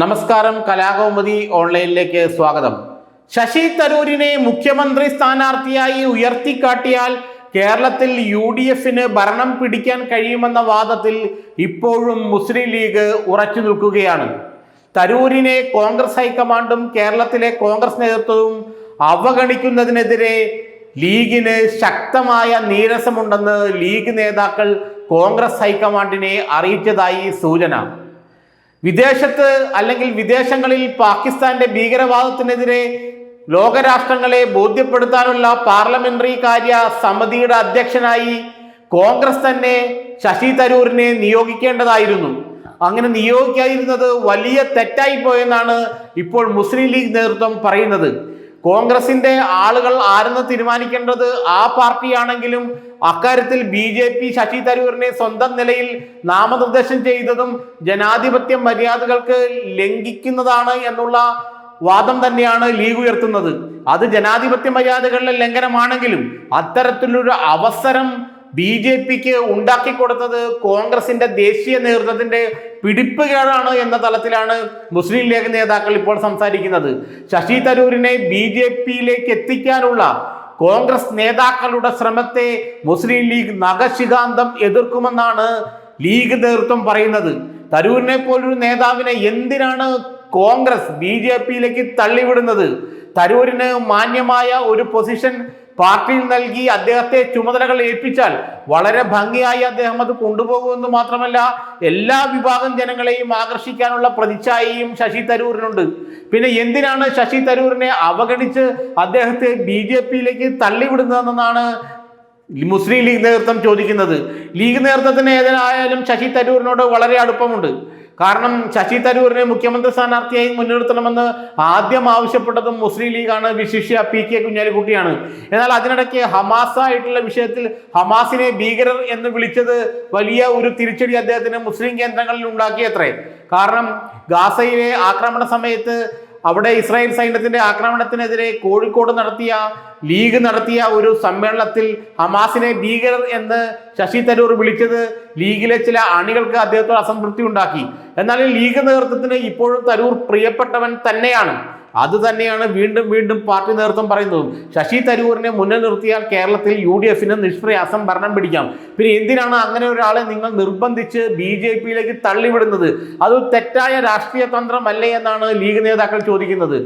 നമസ്കാരം, കലാകൗമുദി ഓൺലൈനിലേക്ക് സ്വാഗതം. ശശി തരൂരിനെ മുഖ്യമന്ത്രി സ്ഥാനാർത്ഥിയായി ഉയർത്തിക്കാട്ടിയാൽ കേരളത്തിൽ UDFന് ഭരണം പിടിക്കാൻ കഴിയുമെന്ന വാദത്തിൽ ഇപ്പോഴും മുസ്ലിം ലീഗ് ഉറച്ചു നിൽക്കുകയാണ്. തരൂരിനെ കോൺഗ്രസ് ഹൈക്കമാൻഡും കേരളത്തിലെ കോൺഗ്രസ് നേതൃത്വവും അവഗണിക്കുന്നതിനെതിരെ ലീഗിന് ശക്തമായ നീരസമുണ്ടെന്ന് ലീഗ് നേതാക്കൾ കോൺഗ്രസ് ഹൈക്കമാൻഡിനെ അറിയിച്ചതായി സൂചന. വിദേശത്ത് അല്ലെങ്കിൽ വിദേശങ്ങളിൽ പാകിസ്ഥാന്റെ ഭീകരവാദത്തിനെതിരെ ലോകരാഷ്ട്രങ്ങളെ ബോധ്യപ്പെടുത്താനുള്ള പാർലമെന്ററി കാര്യ സമിതിയുടെ അധ്യക്ഷനായി കോൺഗ്രസ് തന്നെ ശശി തരൂരിനെ നിയോഗിക്കേണ്ടതായിരുന്നു. അങ്ങനെ നിയോഗിക്കാതിരുന്നത് വലിയ തെറ്റായി പോയെന്നാണ് ഇപ്പോൾ മുസ്ലിം ലീഗ് നേതൃത്വം പറയുന്നത്. കോൺഗ്രസിന്റെ ആളുകൾ ആരെന്ന് തീരുമാനിക്കേണ്ടത് ആ പാർട്ടിയാണെങ്കിലും അക്കാര്യത്തിൽ BJP ശശി തരൂരിനെ സ്വന്തം നിലയിൽ നാമനിർദ്ദേശം ചെയ്തതും ജനാധിപത്യ മര്യാദകൾക്ക് ലംഘിക്കുന്നതാണ് എന്നുള്ള വാദം തന്നെയാണ് ലീഗ് ഉയർത്തുന്നത്. അത് ജനാധിപത്യ മര്യാദകളുടെ ലംഘനമാണെങ്കിലും അത്തരത്തിലൊരു അവസരം BJPക്ക് ഉണ്ടാക്കി കൊടുത്തത് കോൺഗ്രസിന്റെ ദേശീയ നേതൃത്വത്തിന്റെ പിടിപ്പുകേടാണ് എന്ന തലത്തിലാണ് മുസ്ലിം ലീഗ് നേതാക്കൾ ഇപ്പോൾ സംസാരിക്കുന്നത്. ശശി തരൂരിനെ BJPയിലേക്ക് എത്തിക്കാനുള്ള കോൺഗ്രസ് നേതാക്കളുടെ ശ്രമത്തെ മുസ്ലിം ലീഗ് നഖശിഖാന്തം എതിർക്കുമെന്നാണ് ലീഗ് നേതൃത്വം പറയുന്നത്. തരൂരിനെ പോലൊരു നേതാവിനെ എന്തിനാണ് കോൺഗ്രസ് BJPയിലേക്ക് തള്ളിവിടുന്നത്? തരൂരിന് മാന്യമായ ഒരു പൊസിഷൻ പാർട്ടിയിൽ നൽകി അദ്ദേഹത്തെ ചുമതലകൾ ഏൽപ്പിച്ചാൽ വളരെ ഭംഗിയായി അദ്ദേഹം അത് കൊണ്ടുപോകുമെന്ന് മാത്രമല്ല എല്ലാ വിഭാഗം ജനങ്ങളെയും ആകർഷിക്കാനുള്ള പ്രതിച്ഛായയും ശശി തരൂരിനുണ്ട്. പിന്നെ എന്തിനാണ് ശശി തരൂരിനെ അവഗണിച്ച് അദ്ദേഹത്തെ BJPയിലേക്ക് തള്ളിവിടുന്നതെന്നാണ് മുസ്ലിം ലീഗ് നേതൃത്വം ചോദിക്കുന്നത്. ലീഗ് നേതൃത്വത്തിന് ഏതായാലും ശശി തരൂരിനോട് വളരെ അടുപ്പമുണ്ട്. കാരണം ശശി തരൂരിനെ മുഖ്യമന്ത്രി സ്ഥാനാർത്ഥിയായി മുൻനിർത്തണമെന്ന് ആദ്യം ആവശ്യപ്പെട്ടതും മുസ്ലിം ലീഗാണ്, വിശിഷ്യ PK കുഞ്ഞാലിക്കുട്ടിയാണ്. എന്നാൽ അതിനിടയ്ക്ക് ഹമാസായിട്ടുള്ള വിഷയത്തിൽ ഹമാസിനെ ഭീകരർ എന്ന് വിളിച്ചത് വലിയ ഒരു തിരിച്ചടി അദ്ദേഹത്തിന് മുസ്ലിം കേന്ദ്രങ്ങളിൽ ഉണ്ടാക്കിയത്രേ. കാരണം ഗാസയിലെ ആക്രമണ സമയത്ത് അവിടെ ഇസ്രായേൽ സൈന്യത്തിന്റെ ആക്രമണത്തിനെതിരെ കോഴിക്കോട് ലീഗ് നടത്തിയ ഒരു സമ്മേളനത്തിൽ ഹമാസിനെ ഭീകരർ എന്ന് ശശി തരൂർ വിളിച്ചത് ലീഗിലെ ചില അണികൾക്ക് അദ്ദേഹത്തോട് അസംതൃപ്തി ഉണ്ടാക്കി. എന്നാൽ ലീഗ് നേതൃത്വത്തിന് ഇപ്പോഴും തരൂർ പ്രിയപ്പെട്ടവൻ തന്നെയാണ്. അത് തന്നെയാണ് വീണ്ടും വീണ്ടും പാർട്ടി നേതൃത്വം പറയുന്നതും. ശശി തരൂരിനെ മുന്നിൽ നിർത്തിയാൽ കേരളത്തിൽ UDFന് നിഷ്പ്രയാസം ഭരണം പിടിക്കാം. പിന്നെ എന്തിനാണ് അങ്ങനെ ഒരാളെ നിങ്ങൾ നിർബന്ധിച്ച് BJPയിലേക്ക് തള്ളിവിടുന്നത്? അത് തെറ്റായ രാഷ്ട്രീയ തന്ത്രമല്ലേ എന്നാണ് ലീഗ് നേതാക്കൾ ചോദിക്കുന്നത്.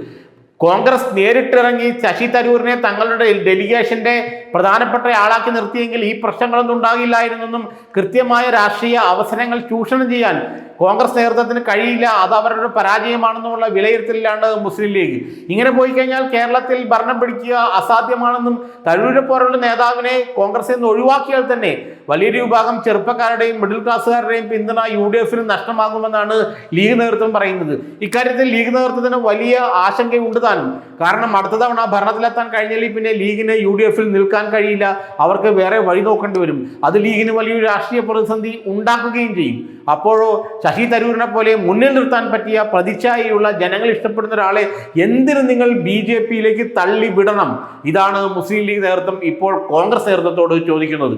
കോൺഗ്രസ് നേരിട്ടിറങ്ങി ശശി തരൂരിനെ തങ്ങളുടെ ഡെലിഗേഷന്റെ പ്രധാനപ്പെട്ട ആളാക്കി നിർത്തിയെങ്കിൽ ഈ പ്രശ്നങ്ങളൊന്നും ഉണ്ടാകില്ലായിരുന്നെന്നും കൃത്യമായ രാഷ്ട്രീയ അവസരങ്ങൾ ചൂഷണം ചെയ്യാൻ കോൺഗ്രസ് നേതൃത്വത്തിന് കഴിയില്ല, അത് അവരുടെ പരാജയമാണെന്നുള്ള വിലയിരുത്തലിലാണ് മുസ്ലിം ലീഗ്. ഇങ്ങനെ പോയി കഴിഞ്ഞാൽ കേരളത്തിൽ ഭരണം പിടിക്കുക അസാധ്യമാണെന്നും തരൂരിനെ പോലുള്ള നേതാവിനെ കോൺഗ്രസിൽ നിന്ന് ഒഴിവാക്കിയാൽ തന്നെ വലിയൊരു വിഭാഗം ചെറുപ്പക്കാരുടെയും മിഡിൽ ക്ലാസ്സുകാരുടെയും പിന്തുണ UDFന് നഷ്ടമാകുമെന്നാണ് ലീഗ് നേതൃത്വം പറയുന്നത്. ഇക്കാര്യത്തിൽ ലീഗ് നേതൃത്വത്തിന് വലിയ ആശങ്കയുണ്ട് താനും. കാരണം അടുത്ത തവണ ഭരണത്തിലെത്താൻ കഴിഞ്ഞാൽ പിന്നെ ലീഗിന് UDFൽ നിൽക്കാൻ കഴിയില്ല, അവർക്ക് വേറെ വഴി നോക്കേണ്ടി വരും. അത് ലീഗിന് വലിയൊരു രാഷ്ട്രീയ പ്രതിസന്ധി ഉണ്ടാക്കുകയും ചെയ്യും. അപ്പോഴോ ശശി തരൂരിനെ പോലെ മുന്നിൽ നിർത്താൻ പറ്റിയ പ്രതിച്ഛായയുള്ള ജനങ്ങൾ ഇഷ്ടപ്പെടുന്ന ഒരാളെ എന്തിനു നിങ്ങൾ BJPയിലേക്ക് തള്ളിവിടണം? ഇതാണ് മുസ്ലിം ലീഗ് നേതൃത്വം ഇപ്പോൾ കോൺഗ്രസ് നേതൃത്വത്തോട് ചോദിക്കുന്നത്.